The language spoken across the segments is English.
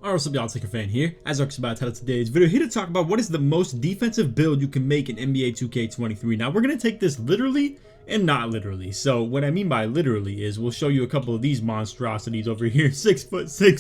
Alright, what's up y'all, it's LakerFan here. As Arc's about to title today's video, here to talk about what is the most defensive build you can make in NBA 2K23. Now we're going to take this literally and not literally. So what I mean by literally is we'll show you a couple of these monstrosities over here. 6'6",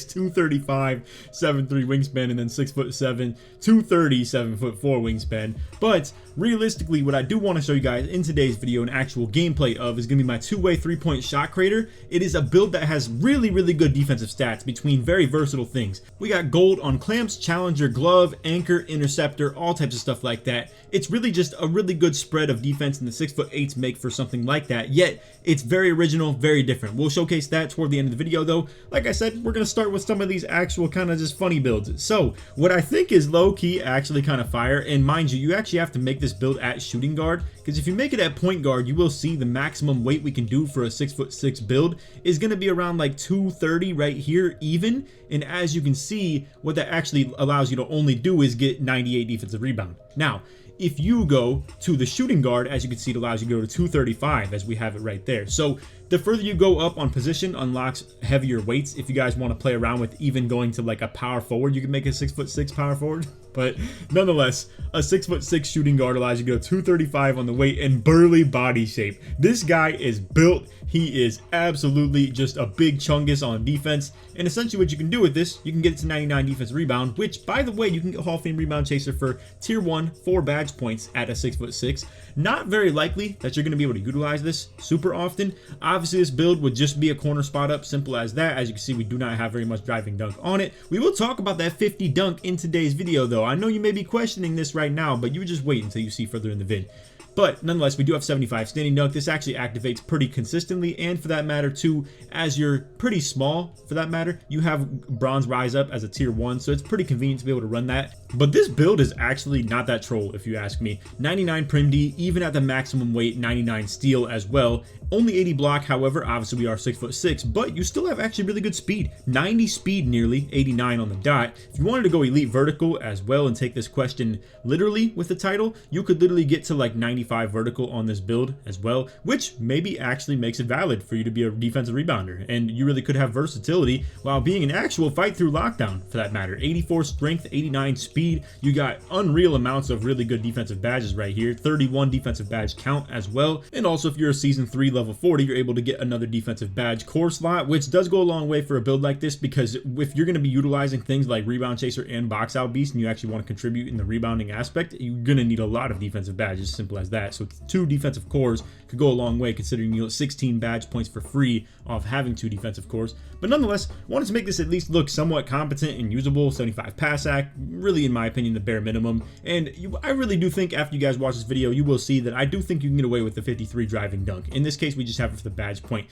235, 7'3" wingspan, and then 6'7", 230, 7'4" wingspan. But realistically, what I do want to show you guys in today's video, an actual gameplay of, is going to be my two-way three-point shot creator. It is a build that has really good defensive stats between very versatile things. We got gold on clamps, challenger, glove, anchor, interceptor, all types of stuff like that. It's really just a really good spread of defense, and the 6'8" make for something like that, yet it's very original, very different. We'll showcase that toward the end of the video though. Like I said, we're going to start with some of these actual kind of just funny builds. So what I think is low-key actually kind of fire, and mind you, you actually have to make this build at shooting guard, because if you make it at point guard, you will see the maximum weight we can do for a 6'6" build is going to be around like 230 right here even, and as you can see, what that actually allows you to only do is get 98 defensive rebound. Now if you go to the shooting guard, as you can see, it allows you to go to 235 as we have it right there. So the further you go up on position unlocks heavier weights. If you guys want to play around with even going to like a power forward, you can make a 6'6" power forward. But nonetheless, a 6'6" shooting guard allows you to go 235 on the weight and burly body shape. This guy is built. He is absolutely just a big chungus on defense. And essentially what you can do with this, you can get it to 99 defense rebound, which by the way, you can get Hall of Fame rebound chaser for tier 1, 4 badge points at a 6'6". Not very likely that you're going to be able to utilize this super often. Obviously this build would just be a corner spot up, simple as that. As you can see, we do not have very much driving dunk on it. We will talk about that 50 dunk in today's video though. I know you may be questioning this right now, but you just wait until you see further in the vid. But nonetheless, we do have 75 standing dunk. This actually activates pretty consistently, and for that matter too, as you're pretty small, for that matter, you have bronze rise up as a tier 1, so it's pretty convenient to be able to run that. But this build is actually not that troll if you ask me. 99 prim D, even at the maximum weight, 99 steal as well. Only 80 block, however, obviously we are 6'6", but you still have actually really good speed. 90 speed nearly, 89 on the dot. If you wanted to go elite vertical as well and take this question literally with the title, you could literally get to like 95 vertical on this build as well, which maybe actually makes it valid for you to be a defensive rebounder. And you really could have versatility while being an actual fight through lockdown for that matter. 84 strength, 89 speed. You got unreal amounts of really good defensive badges right here. 31 defensive badge count as well. And also if you're a season 3 level 40, you're able to get another defensive badge core slot, which does go a long way for a build like this, because if you're going to be utilizing things like rebound chaser and box out beast and you actually want to contribute in the rebounding aspect, you're going to need a lot of defensive badges, simple as that. So 2 defensive cores could go a long way, considering you get 16 badge points for free off having 2 defensive cores. But nonetheless, wanted to make this at least look somewhat competent and usable. 75 pass act, really in my opinion the bare minimum. And I really do think after you guys watch this video, you will see that I do think you can get away with the 53 driving dunk. In this case, we just have it for the badge point,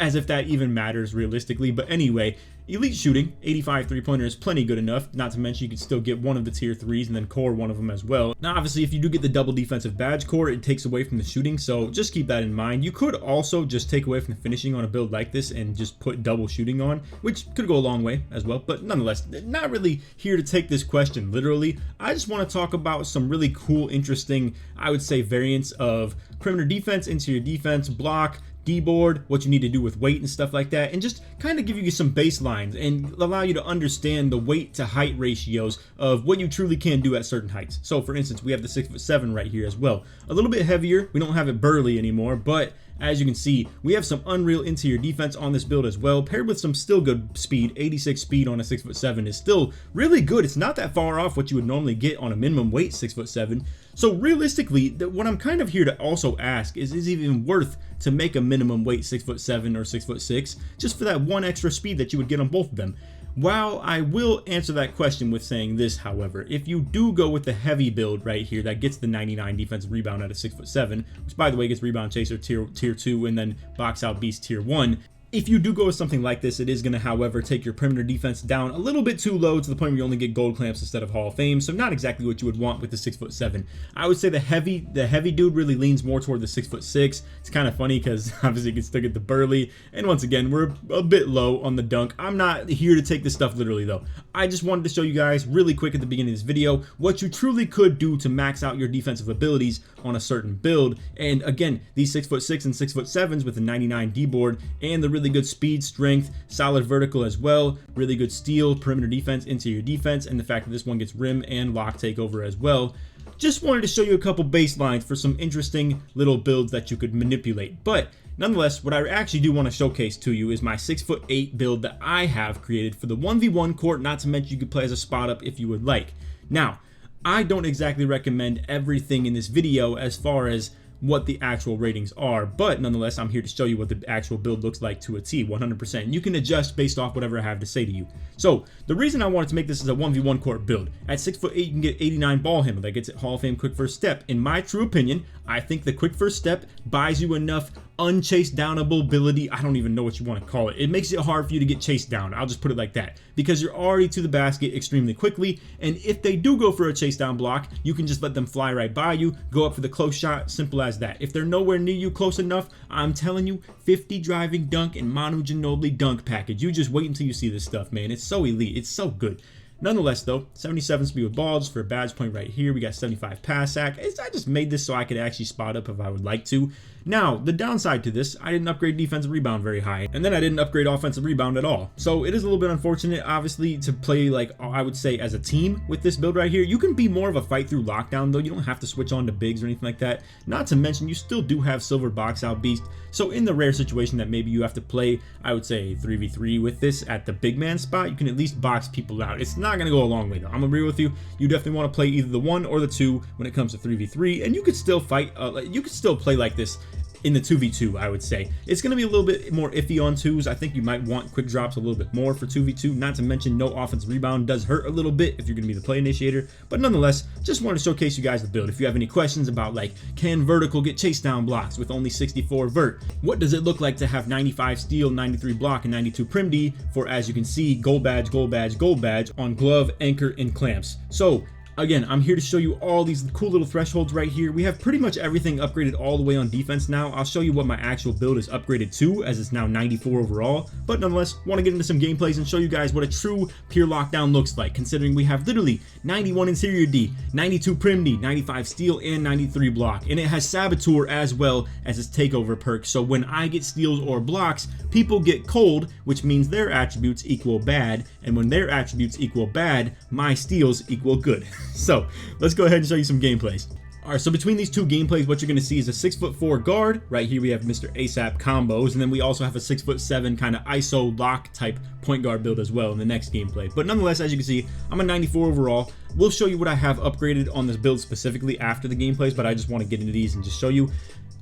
as if that even matters realistically. But anyway, elite shooting, 85 three-pointer is plenty good enough. Not to mention you can still get one of the tier 3s and then core one of them as well. Now obviously if you do get the double defensive badge core, it takes away from the shooting, so just keep that in mind. You could also just take away from the finishing on a build like this and just put double shooting on, which could go a long way as well. But nonetheless, not really here to take this question literally. I just want to talk about some really cool, interesting, I would say, variants of perimeter defense, interior defense, block, D-board, what you need to do with weight and stuff like that, and just kind of give you some baselines and allow you to understand the weight to height ratios of what you truly can do at certain heights. So for instance, we have the 6'7" right here as well. A little bit heavier, we don't have it burly anymore, but as you can see, we have some unreal interior defense on this build as well, paired with some still good speed. 86 speed on a 6'7" is still really good. It's not that far off what you would normally get on a minimum weight 6'7". So realistically, what I'm kind of here to also ask is it even worth to make a minimum weight 6'7" or 6'6", just for that one extra speed that you would get on both of them? While I will answer that question with saying this, however, if you do go with the heavy build right here that gets the 99 defensive rebound at a 6'7", which by the way gets rebound chaser tier 2 and then box out beast tier 1, if you do go with something like this, it is going to, however, take your perimeter defense down a little bit too low to the point where you only get gold clamps instead of Hall of Fame. So not exactly what you would want with the 6'7". I would say the heavy dude really leans more toward the 6'6". It's kind of funny because obviously you can still get the burly. And once again, we're a bit low on the dunk. I'm not here to take this stuff literally though. I just wanted to show you guys really quick at the beginning of this video what you truly could do to max out your defensive abilities on a certain build. And again, these 6'6" and 6'7" with the 99 D board and the really really good speed, strength, solid vertical as well, really good steal, perimeter defense, interior defense, and the fact that this one gets rim and lock takeover as well. Just wanted to show you a couple baselines for some interesting little builds that you could manipulate. But nonetheless, what I actually do want to showcase to you is my 6'8" build that I have created for the 1v1 court, not to mention you could play as a spot up if you would like. Now, I don't exactly recommend everything in this video as far as what the actual ratings are, but nonetheless, I'm here to show you what the actual build looks like to a T, 100%. You can adjust based off whatever I have to say to you. So the reason I wanted to make this as a 1v1 court build, at 6'8", you can get 89 ball handle. That gets it Hall of Fame quick first step. In my true opinion, I think the quick first step buys you enough unchased downable ability. I don't even know what you want to call it. It makes it hard for you to get chased down. I'll just put it like that, because you're already to the basket extremely quickly, and if they do go for a chase down block, you can just let them fly right by you, go up for the close shot, simple as that. If they're nowhere near you close enough, I'm telling you, 50 driving dunk and Manu Ginobili dunk package. You just wait until you see this stuff, man. It's so elite. It's so good. Nonetheless, though, 77 speed with balls for a badge point right here. We got 75 pass sack. I just made this so I could actually spot up if I would like to. Now, the downside to this, I didn't upgrade defensive rebound very high, and then I didn't upgrade offensive rebound at all. So it is a little bit unfortunate, obviously, to play, like, I would say, as a team with this build right here. You can be more of a fight through lockdown, though. You don't have to switch on to bigs or anything like that. Not to mention, you still do have silver box out beast. So in the rare situation that maybe you have to play, I would say 3v3 with this at the big man spot, you can at least box people out. It's not going to go a long way, though. I'm going to agree with you. You definitely want to play either the 1 or the 2 when it comes to 3v3, and you could still fight, you could still play like this in the 2v2, I would say. It's going to be a little bit more iffy on 2s. I think you might want quick drops a little bit more for 2v2, not to mention no offensive rebound does hurt a little bit if you're going to be the play initiator. But nonetheless, just wanted to showcase you guys the build. If you have any questions about, like, can vertical get chase down blocks with only 64 vert? What does it look like to have 95 steal, 93 block, and 92 prim D for, as you can see, gold badge, gold badge, gold badge on glove, anchor, and clamps? So again, I'm here to show you all these cool little thresholds right here. We have pretty much everything upgraded all the way on defense now. I'll show you what my actual build is upgraded to, as it's now 94 overall. But nonetheless, want to get into some gameplays and show you guys what a true pure lockdown looks like, considering we have literally 91 interior D, 92 prim D, 95 steal, and 93 block. And it has saboteur as well as its takeover perk. So when I get steals or blocks, people get cold, which means their attributes equal bad. And when their attributes equal bad, my steals equal good. So let's go ahead and show you some gameplays. Alright, so between these two gameplays, what you're going to see is a 6'4" guard. Right here we have Mr. ASAP combos, and then we also have a 6'7" kind of ISO lock type point guard build as well in the next gameplay. But nonetheless, as you can see, I'm a 94 overall. We'll show you what I have upgraded on this build specifically after the gameplays, but I just want to get into these and just show you.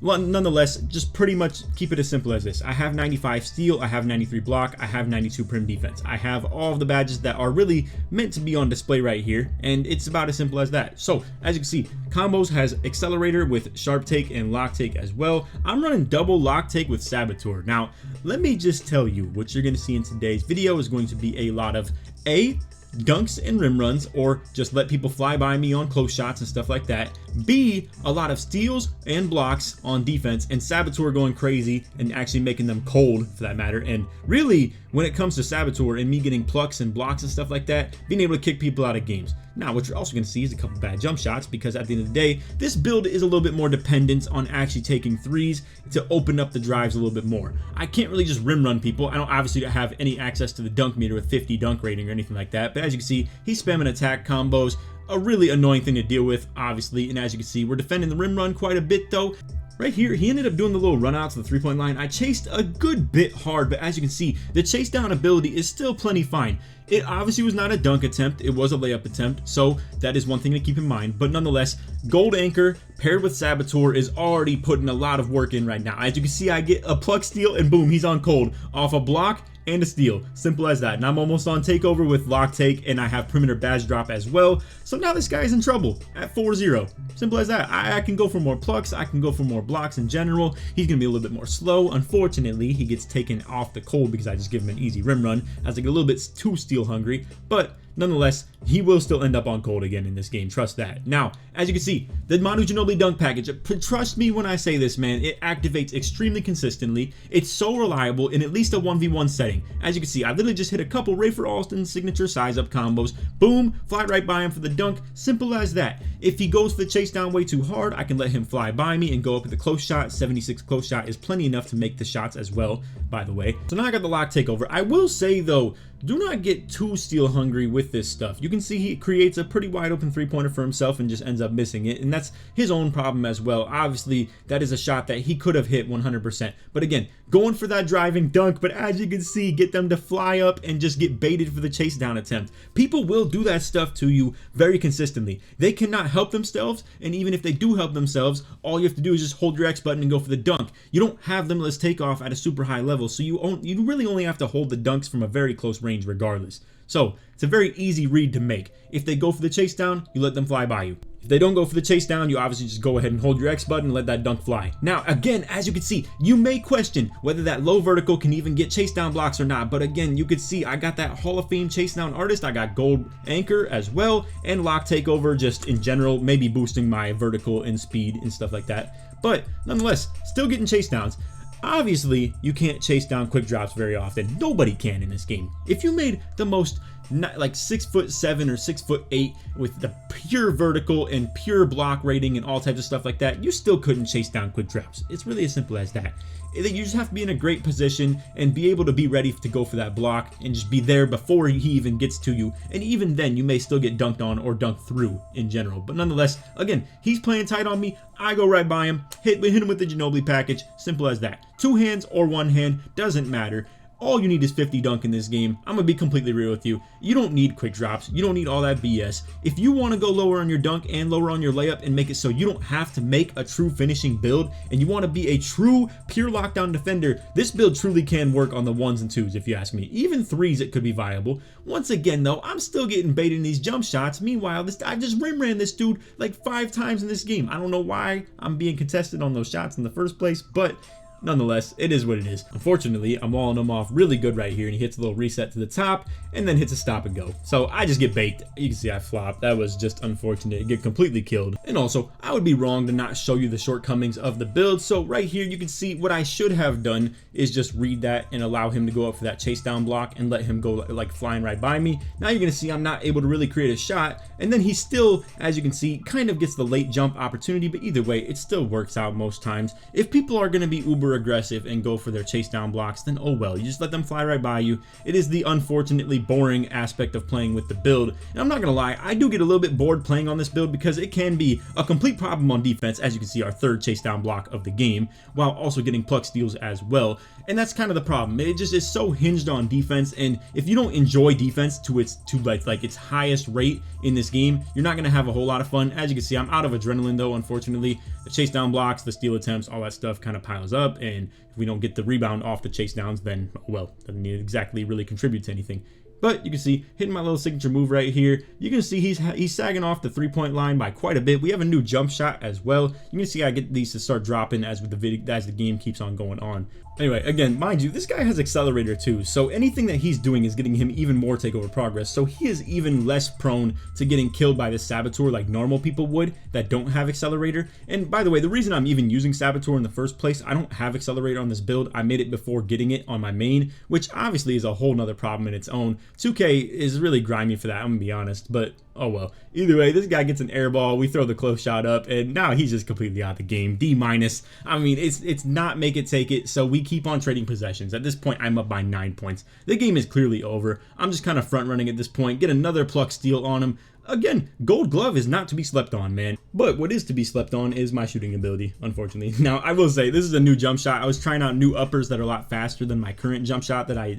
Nonetheless, just pretty much keep it as simple as this. I have 95 steal, I have 93 block, I have 92 prim defense. I have all of the badges that are really meant to be on display right here, and it's about as simple as that. So, as you can see, combos has accelerator with sharp take and lock take as well. I'm running double lock take with saboteur. Now, let me just tell you, what you're going to see in today's video is going to be a lot of dunks and rim runs, or just let people fly by me on close shots and stuff like that. B, a lot of steals and blocks on defense, and saboteur going crazy and actually making them cold for that matter. And really, when it comes to saboteur and me getting plucks and blocks and stuff like that, being able to kick people out of games. Now, what you're also going to see is a couple bad jump shots, because at the end of the day, this build is a little bit more dependent on actually taking threes to open up the drives a little bit more. I can't really just rim run people. I don't obviously have any access to the dunk meter with 50 dunk rating or anything like that, but as you can see, he's spamming attack combos. A really annoying thing to deal with, obviously, and as you can see, we're defending the rim run quite a bit though. Right here, he ended up doing the little run out to the three-point line. I chased a good bit hard, but as you can see, the chase down ability is still plenty fine. It obviously was not a dunk attempt, it was a layup attempt, so that is one thing to keep in mind. But nonetheless, gold anchor paired with saboteur is already putting a lot of work in right now. As you can see, I get a pluck steal and boom, he's on cold off a block and a steal. Simple as that. And I'm almost on takeover with lock take, and I have perimeter badge drop as well. So now this guy's in trouble at 4-0. Simple as that. I can go for more plucks, I can go for more blocks in general. He's gonna be a little bit more slow. Unfortunately, he gets taken off the cold because I just give him an easy rim run as I get a little bit too steal hungry. But nonetheless, he will still end up on gold again in this game. Trust that. Now, as you can see, the Manu Ginobili dunk package, trust me when I say this, man, it activates extremely consistently. It's so reliable in at least a 1v1 setting. As you can see, I literally just hit a couple Rafer Alston signature size up combos. Boom, fly right by him for the dunk. Simple as that. If he goes for the chase down way too hard, I can let him fly by me and go up with the close shot. 76 close shot is plenty enough to make the shots as well, by the way. So now I got the lock takeover. I will say though, do not get too steal hungry with this stuff. You can see he creates a pretty wide open three-pointer for himself and just ends up missing it, and that's his own problem as well. Obviously, that is a shot that he could have hit 100%. But again, going for that driving dunk, but as you can see, get them to fly up and just get baited for the chase down attempt. People will do that stuff to you very consistently. They cannot help themselves, and even if they do help themselves, all you have to do is just hold your X button and go for the dunk. You don't have limitless takeoff at a super high level, so you really only have to hold the dunks from a very close range regardless. So it's a very easy read to make. If they go for the chase down, you let them fly by you. If they don't go for the chase down, you obviously just go ahead and hold your X button and let that dunk fly. Now, again, as you can see, you may question whether that low vertical can even get chase down blocks or not. But again, you could see I got that Hall of Fame chase down artist. I got gold anchor as well, and lock takeover just in general, maybe boosting my vertical and speed and stuff like that. But nonetheless, still getting chase downs. Obviously, you can't chase down quick drops very often. Nobody can in this game. If you made the most like 6'7" or 6'8" with the pure vertical and pure block rating and all types of stuff like that, you still couldn't chase down quick drops. It's really as simple as that. You just have to be in a great position and be able to be ready to go for that block and just be there before he even gets to you. And even then, you may still get dunked on or dunked through in general. But nonetheless, again, he's playing tight on me. I go right by him, hit him with the Ginobili package. Simple as that. Two hands or one hand, doesn't matter. All you need is 50 dunk in this game. I'm gonna be completely real with you. You don't need quick drops. You don't need all that BS. If you want to go lower on your dunk and lower on your layup and make it so you don't have to make a true finishing build, and you want to be a true pure lockdown defender, this build truly can work on the 1s and 2s if you ask me. Even 3s it could be viable. Once again though, I'm still getting baited in these jump shots. Meanwhile, I just rim ran this dude like 5 times in this game. I don't know why I'm being contested on those shots in the first place, but nonetheless, it is what it is. Unfortunately, I'm walling him off really good right here, and he hits a little reset to the top and then hits a stop and go. So I just get baked. You can see I flop. That was just unfortunate. Get completely killed. And also, I would be wrong to not show you the shortcomings of the build. So right here, you can see what I should have done is just read that and allow him to go up for that chase down block and let him go like flying right by me. Now you're gonna see I'm not able to really create a shot, and then he still, as you can see, kind of gets the late jump opportunity, but either way, it still works out most times. If people are gonna be uber aggressive and go for their chase down blocks, then oh well, you just let them fly right by you. It is the unfortunately boring aspect of playing with the build, and I'm not gonna lie, I do get a little bit bored playing on this build because it can be a complete problem on defense. As you can see, our 3rd chase down block of the game, while also getting pluck steals as well, and that's kind of the problem. It just is so hinged on defense, and if you don't enjoy defense to its highest rate in this game, you're not gonna have a whole lot of fun. As you can see, I'm out of adrenaline though, unfortunately. The chase down blocks, the steal attempts, all that stuff kind of piles up, and if we don't get the rebound off the chase downs, then well, doesn't exactly really contribute to anything. But you can see, hitting my little signature move right here, you can see he's sagging off the 3-point line by quite a bit. We have a new jump shot as well. You can see I get these to start dropping as the game keeps on going on. Anyway, again, mind you, this guy has accelerator too, so anything that he's doing is getting him even more takeover progress, so he is even less prone to getting killed by this saboteur like normal people would that don't have accelerator. And by the way, the reason I'm even using saboteur in the first place, I don't have accelerator on this build. I made it before getting it on my main, which obviously is a whole nother problem in its own. 2K is really grimy for that, I'm gonna be honest, but oh well. Either way, this guy gets an air ball, we throw the close shot up, and now he's just completely out the game. D-. I mean, it's not make it take it, so we keep on trading possessions. At this point, I'm up by 9 points. The game is clearly over. I'm just kind of front running at this point. Get another pluck steal on him. Again, gold glove is not to be slept on, man. But what is to be slept on is my shooting ability, unfortunately. Now, I will say, this is a new jump shot. I was trying out new uppers that are a lot faster than my current jump shot that I,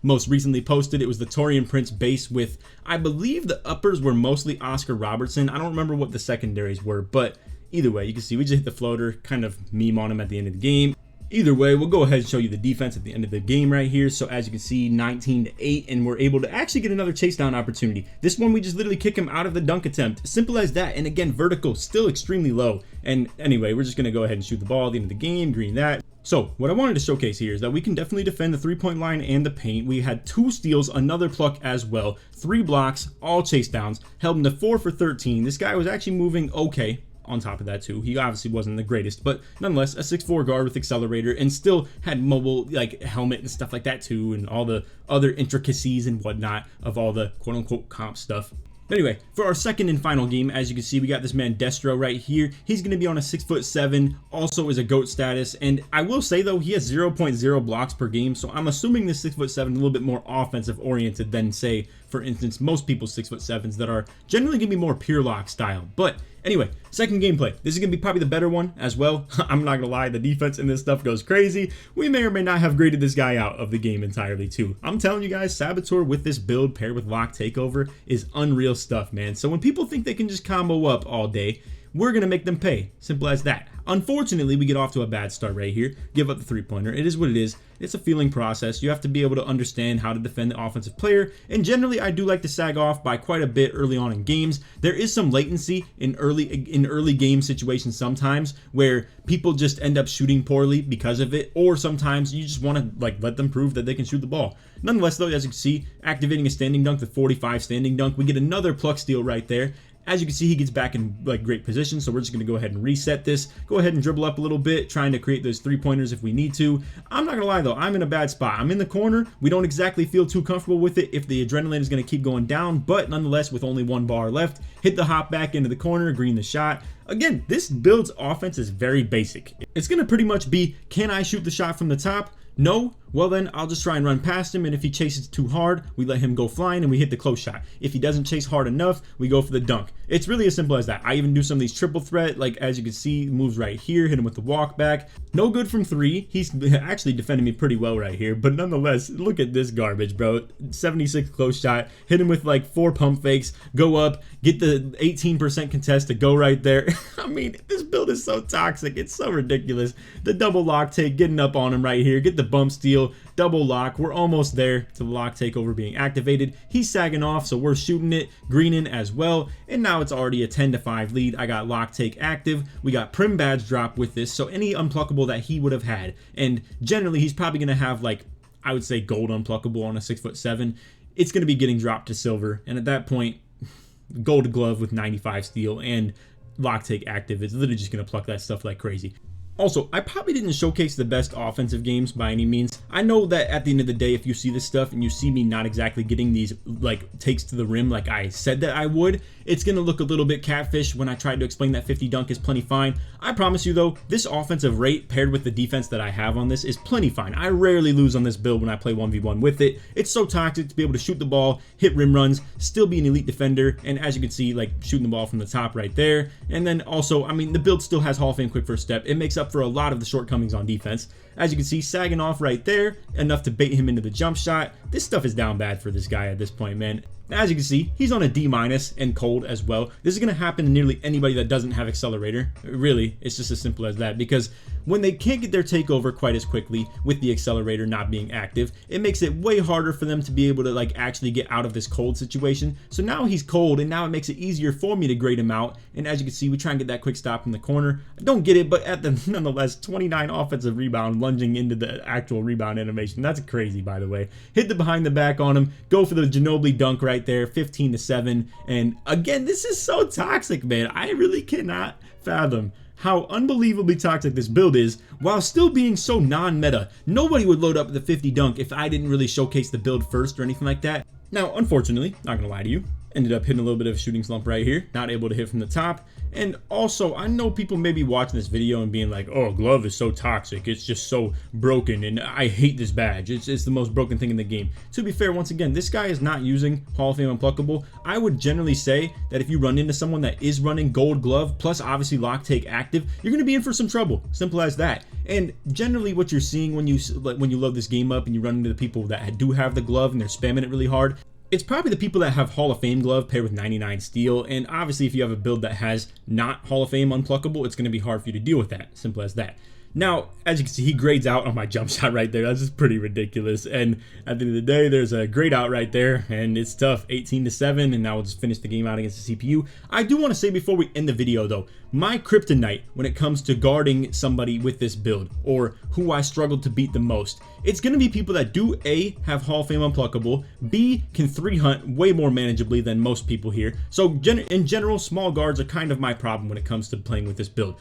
most recently posted. It was the Torian Prince base with, I believe the uppers were mostly Oscar Robertson. I don't remember what the secondaries were, but either way, you can see we just hit the floater, kind of meme on him at the end of the game. Either way, we'll go ahead and show you the defense at the end of the game right here. So as you can see, 19-8, and we're able to actually get another chase down opportunity. This one, we just literally kick him out of the dunk attempt. Simple as that. And again, vertical, still extremely low. And anyway, we're just going to go ahead and shoot the ball at the end of the game, green that. So what I wanted to showcase here is that we can definitely defend the 3-point line and the paint. We had 2 steals, another pluck as well, 3 blocks, all chase downs, held him to 4 for 13. This guy was actually moving okay. On top of that too, he obviously wasn't the greatest, but nonetheless a 6'4" guard with accelerator, and still had mobile like helmet and stuff like that too, and all the other intricacies and whatnot of all the quote-unquote comp stuff. Anyway, for our second and final game, as you can see, we got this man Destro right here. He's going to be on a 6'7", also is a GOAT status, and I will say though, he has 0.0 blocks per game, so I'm assuming this 6'7" a little bit more offensive oriented than, say, for instance, most people's 6'7s that are generally going to be more pure lock style. But anyway, second gameplay. This is going to be probably the better one as well. I'm not going to lie, the defense in this stuff goes crazy. We may or may not have graded this guy out of the game entirely too. I'm telling you guys, Saboteur with this build paired with Lock Takeover is unreal stuff, man. So when people think they can just combo up all day, we're going to make them pay. Simple as that. Unfortunately, we get off to a bad start right here. Give up the 3-pointer. It is what it is. It's a feeling process. You have to be able to understand how to defend the offensive player. And generally, I do like to sag off by quite a bit early on in games. There is some latency in early game situations sometimes where people just end up shooting poorly because of it. Or sometimes you just want to like let them prove that they can shoot the ball. Nonetheless, though, as you can see, activating a standing dunk, the 45 standing dunk, we get another pluck steal right there. As you can see, he gets back in like great position, so we're just going to go ahead and reset this. Go ahead and dribble up a little bit, trying to create those 3-pointers if we need to. I'm not going to lie, though. I'm in a bad spot. I'm in the corner. We don't exactly feel too comfortable with it if the adrenaline is going to keep going down, but nonetheless, with only 1 bar left, hit the hop back into the corner, green the shot. Again, this build's offense is very basic. It's going to pretty much be, can I shoot the shot from the top? No? Well then, I'll just try and run past him, and if he chases too hard, we let him go flying and we hit the close shot. If he doesn't chase hard enough, we go for the dunk. It's really as simple as that. I even do some of these triple threat, like as you can see, moves right here, hit him with the walk back. No good from 3. He's actually defending me pretty well right here, but nonetheless, look at this garbage, bro. 76 close shot, hit him with like 4 pump fakes, go up, get the 18% contest to go right there. I mean, this build is so toxic. It's so ridiculous. The double lock take, getting up on him right here, get the bump steal, double lock. We're almost there to the lock takeover being activated. He's sagging off, so we're shooting it, greening as well, and now it's already a 10-5 lead. I got lock take active. We got prim badge drop with this, so any unpluckable that he would have had, and generally he's probably going to have like, I would say gold unpluckable on a 6'7", it's going to be getting dropped to silver, and at that point, gold glove with 95 steal and lock take active is literally just going to pluck that stuff like crazy. Also, I probably didn't showcase the best offensive games by any means. I know that at the end of the day, if you see this stuff and you see me not exactly getting these like takes to the rim like I said that I would, it's going to look a little bit catfish when I tried to explain that 50 dunk is plenty fine. I promise you though, this offensive rate paired with the defense that I have on this is plenty fine. I rarely lose on this build when I play 1v1 with it. It's so toxic to be able to shoot the ball, hit rim runs, still be an elite defender, and as you can see, like shooting the ball from the top right there. And then also, I mean, the build still has Hall of Fame quick first step. It makes up for a lot of the shortcomings on defense. As you can see, sagging off right there, enough to bait him into the jump shot. This stuff is down bad for this guy at this point, man. As you can see, he's on a D- and cold as well. This is going to happen to nearly anybody that doesn't have accelerator. Really, it's just as simple as that, because when they can't get their takeover quite as quickly with the accelerator not being active, it makes it way harder for them to be able to like actually get out of this cold situation. So now he's cold, and now it makes it easier for me to grade him out. And as you can see, we try and get that quick stop in the corner. I don't get it, but at the nonetheless, 29 offensive rebound, lunging into the actual rebound animation. That's crazy, by the way. Hit the behind the back on him, go for the Ginobili dunk right there, 15-7. And again, this is so toxic, man. I really cannot fathom how unbelievably toxic this build is while still being so non-meta. Nobody would load up the 50 dunk if I didn't really showcase the build first or anything like that. Now, unfortunately, not gonna lie to you, ended up hitting a little bit of a shooting slump right here, not able to hit from the top. And also, I know people may be watching this video and being like, oh, glove is so toxic, it's just so broken, and I hate this badge, it's the most broken thing in the game. To be fair, once again, this guy is not using Hall of Fame Unpluckable. I would generally say that if you run into someone that is running gold glove, plus obviously lock take active, you're going to be in for some trouble. Simple as that. And generally what you're seeing when you load this game up and you run into the people that do have the glove and they're spamming it really hard, it's probably the people that have Hall of Fame glove paired with 99 steel, and obviously if you have a build that has not Hall of Fame unpluckable, it's going to be hard for you to deal with that. Simple as that. Now, as you can see, he grades out on my jump shot right there. That's just pretty ridiculous. And at the end of the day, there's a grade out right there, and it's tough. 18-7, and now we'll just finish the game out against the CPU. I do want to say before we end the video, though, my kryptonite when it comes to guarding somebody with this build, or who I struggle to beat the most, it's going to be people that do A, have Hall of Fame unpluckable, B, can 3-hunt way more manageably than most people here. So in general, small guards are kind of my problem when it comes to playing with this build.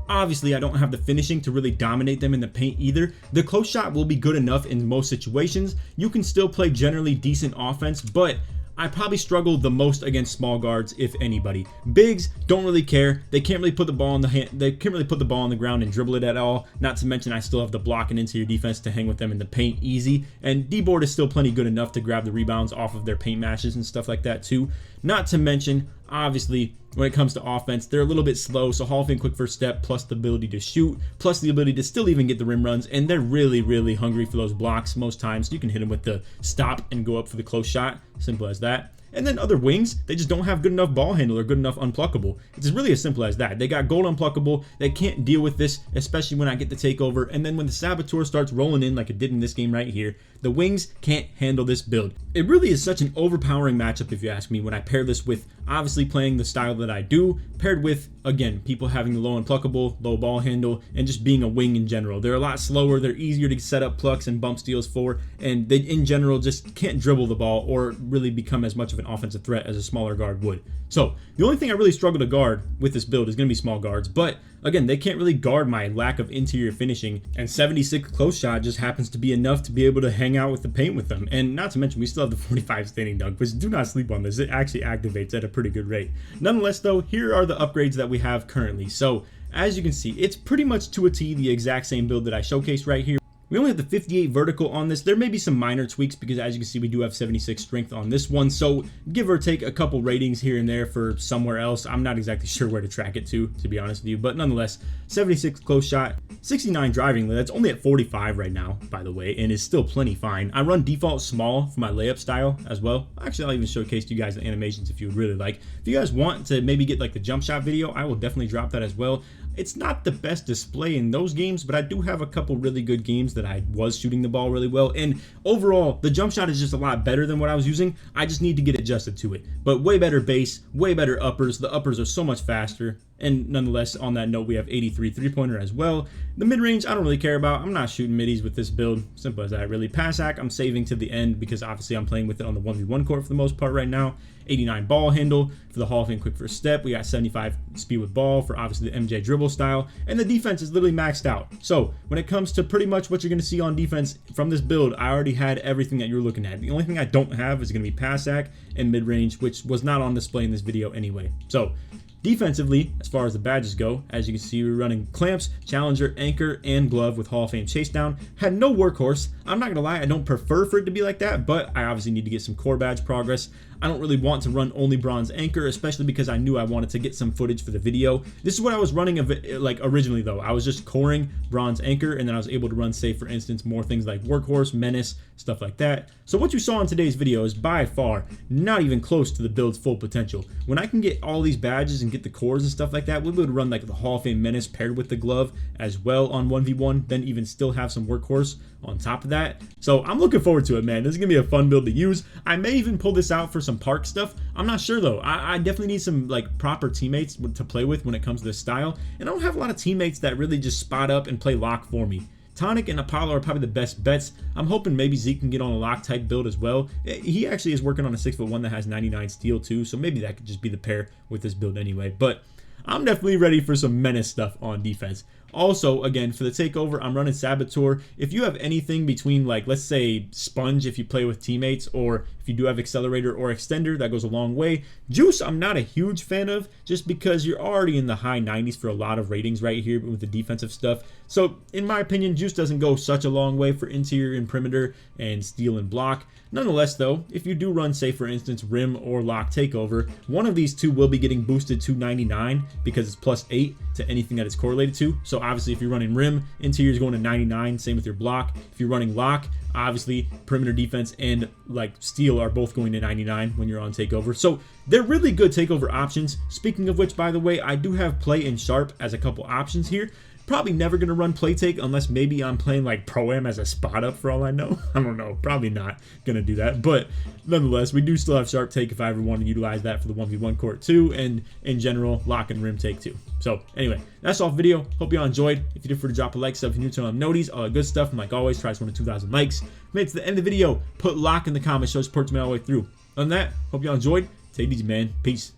Obviously, I don't have the finishing to really dominate them in the paint either. The close shot will be good enough in most situations. You can still play generally decent offense, but I probably struggle the most against small guards, if anybody. Bigs don't really care. They can't really put the ball in the hand. They can't really put the ball on the ground and dribble it at all. Not to mention, I still have the block and interior defense to hang with them in the paint easy. And D-board is still plenty good enough to grab the rebounds off of their paint mashes and stuff like that too. Not to mention, obviously, when it comes to offense, they're a little bit slow. So Hall of Fame quick first step, plus the ability to shoot, plus the ability to still even get the rim runs. And they're really, really hungry for those blocks most times. You can hit them with the stop and go up for the close shot. Simple as that. And then other wings, they just don't have good enough ball handle or good enough unpluckable. It's really as simple as that. They got gold unpluckable. They can't deal with this, especially when I get the takeover. And then when the saboteur starts rolling in like it did in this game right here, the wings can't handle this build. It really is such an overpowering matchup, if you ask me, when I pair this with obviously playing the style that I do, paired with, again, people having the low unpluckable, low ball handle, and just being a wing in general. They're a lot slower. They're easier to set up plucks and bump steals for, and they, in general, just can't dribble the ball or really become as much of an offensive threat as a smaller guard would. So the only thing I really struggle to guard with this build is going to be small guards, but again, they can't really guard my lack of interior finishing, and 76 close shot just happens to be enough to be able to hang out with the paint with them. And not to mention, we still have the 45 standing dunk, which do not sleep on this. It actually activates at a pretty good rate. Nonetheless, though, here are the upgrades that we have currently. So as you can see, it's pretty much to a T the exact same build that I showcased right here. We only have the 58 vertical on this. There may be some minor tweaks because, as you can see, we do have 76 strength on this one. So give or take a couple ratings here and there for somewhere else. I'm not exactly sure where to track it to be honest with you. But nonetheless, 76 close shot, 69 driving. That's only at 45 right now, by the way, and is still plenty fine. I run default small for my layup style as well. Actually, I'll even showcase to you guys the animations if you would really like. If you guys want to maybe get like the jump shot video, I will definitely drop that as well. It's not the best display in those games, but I do have a couple really good games that I was shooting the ball really well. And overall, the jump shot is just a lot better than what I was using. I just need to get adjusted to it. But way better base, way better uppers. The uppers are so much faster. And nonetheless, on that note, we have 83 three-pointer as well. The mid-range, I don't really care about. I'm not shooting middies with this build. Simple as that, really. Pass hack, I'm saving to the end because obviously I'm playing with it on the 1v1 court for the most part right now. 89 ball handle for the Hall of Fame quick first step. We got 75 speed with ball for obviously the MJ dribble style. And the defense is literally maxed out. So when it comes to pretty much what you're going to see on defense from this build, I already had everything that you're looking at. The only thing I don't have is going to be pass hack and mid-range, which was not on display in this video anyway. So defensively, as far as the badges go, as you can see, we're running clamps, challenger, anchor, and glove with Hall of Fame chase down. Had no workhorse. I'm not gonna lie, I don't prefer for it to be like that, but I obviously need to get some core badge progress. I don't really want to run only bronze anchor, especially because I knew I wanted to get some footage for the video. This is what I was running like originally though. I was just coring bronze anchor, and then I was able to run, say for instance, more things like workhorse, menace, stuff like that. So what you saw in today's video is by far not even close to the build's full potential. When I can get all these badges and get the cores and stuff like that, we'll be able to run like the Hall of Fame menace paired with the glove as well on 1v1, then even still have some workhorse on top of that. So I'm looking forward to it, man. This is gonna be a fun build to use. I may even pull this out for some park stuff. I'm not sure though. I definitely need some like proper teammates to play with when it comes to this style, and I don't have a lot of teammates that really just spot up and play lock for me. Tonic and Apollo are probably the best bets. I'm hoping maybe Zeke can get on a lock type build as well. He actually is working on a 6'1" that has 99 steal too, so maybe that could just be the pair with this build anyway. But I'm definitely ready for some menace stuff on defense. Also, again, for the takeover, I'm running Saboteur. If you have anything between, like, let's say Sponge if you play with teammates, or if you do have Accelerator or Extender, that goes a long way. Juice, I'm not a huge fan of, just because you're already in the high 90s for a lot of ratings right here with the defensive stuff. So, in my opinion, Juice doesn't go such a long way for interior and perimeter and steal and block. Nonetheless, though, if you do run, say, for instance, Rim or Lock Takeover, one of these two will be getting boosted to 99 because it's +8 to anything that it's correlated to. So, obviously, if you're running Rim, interior is going to 99, same with your block. If you're running Lock, obviously, perimeter defense and, like, steal are both going to 99 when you're on Takeover. So, they're really good Takeover options. Speaking of which, by the way, I do have Play and Sharp as a couple options here. Probably never going to run play take unless maybe I'm playing like Pro-Am as a spot up for all I know. I don't know. Probably not going to do that. But nonetheless, we do still have sharp take if I ever want to utilize that for the 1v1 court too. And in general, lock and rim take too. So anyway, that's all for the video. Hope y'all enjoyed. If you did, for to drop a like, sub if you're new to noties, all that good stuff. And like always, try to win 2,000 likes. Made it to the end of the video. Put lock in the comments. Show support to me all the way through. On that, hope y'all enjoyed. Take it easy, man. Peace.